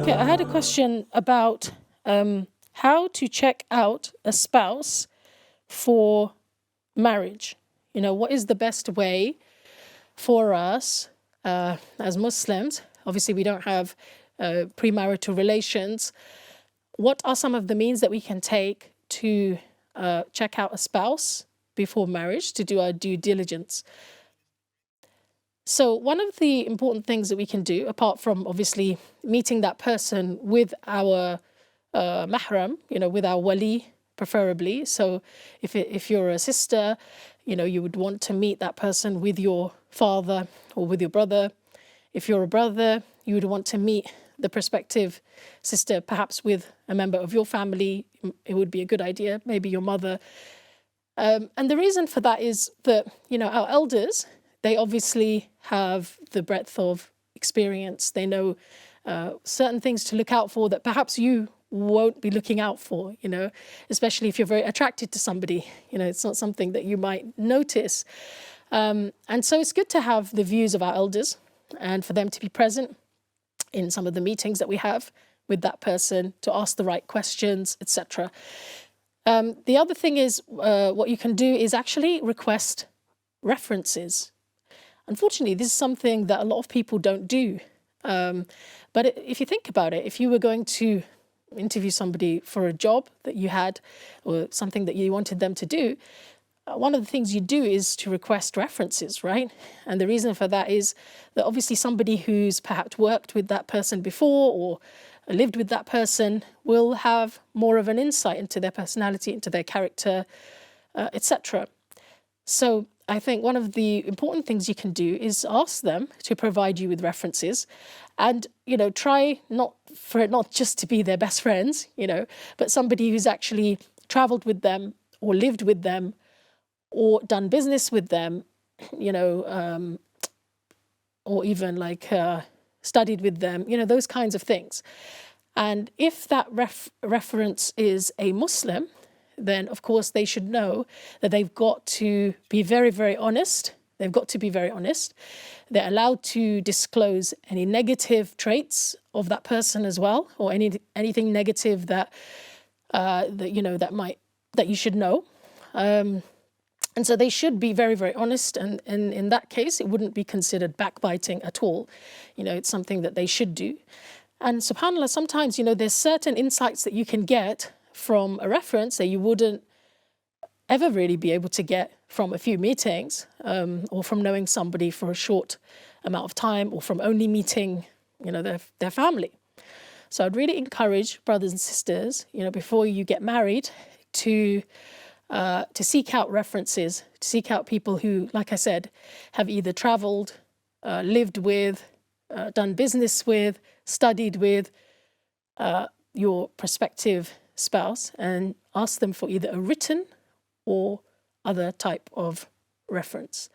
Okay, I had a question about how to check out a spouse for marriage. You know, what is the best way for us as Muslims? Obviously, we don't have premarital relations. What are some of the means that we can take to check out a spouse before marriage, to do our due diligence? So one of the important things that we can do, apart from obviously meeting that person with our mahram, you know, with our wali, preferably. So if you're a sister, you know, you would want to meet that person with your father or with your brother. If you're a brother, you would want to meet the prospective sister, perhaps with a member of your family. It would be a good idea, maybe your mother. And the reason for that is that, you know, our elders, they obviously have the breadth of experience. They know certain things to look out for that perhaps you won't be looking out for, you know, especially if you're very attracted to somebody. You know, it's not something that you might notice. And so it's good to have the views of our elders and for them to be present in some of the meetings that we have with that person, to ask the right questions, etc. The other thing is what you can do is actually request references. Unfortunately, this is something that a lot of people don't do. But if you think about it, if you were going to interview somebody for a job that you had or something that you wanted them to do, one of the things you do is to request references, right? And the reason for that is that obviously somebody who's perhaps worked with that person before or lived with that person will have more of an insight into their personality, into their character, etc. So I think one of the important things you can do is ask them to provide you with references and, you know, try not just to be their best friends, you know, but somebody who's actually traveled with them or lived with them or done business with them, you know, or even like studied with them, you know, those kinds of things. And if that reference is a Muslim, then of course they should know that they've got to be very, very honest. They've got to be very honest. They're allowed to disclose any negative traits of that person as well, or anything negative that you know that you should know. And so they should be very, very honest. And in that case, it wouldn't be considered backbiting at all. You know, it's something that they should do. And subhanAllah, sometimes, you know, there's certain insights that you can get from a reference that you wouldn't ever really be able to get from a few meetings, or from knowing somebody for a short amount of time, or from only meeting, you know, their family. So I'd really encourage brothers and sisters, you know, before you get married, to seek out references, to seek out people who, like I said, have either traveled, lived with, done business with, studied with your prospective spouse, and ask them for either a written or other type of reference.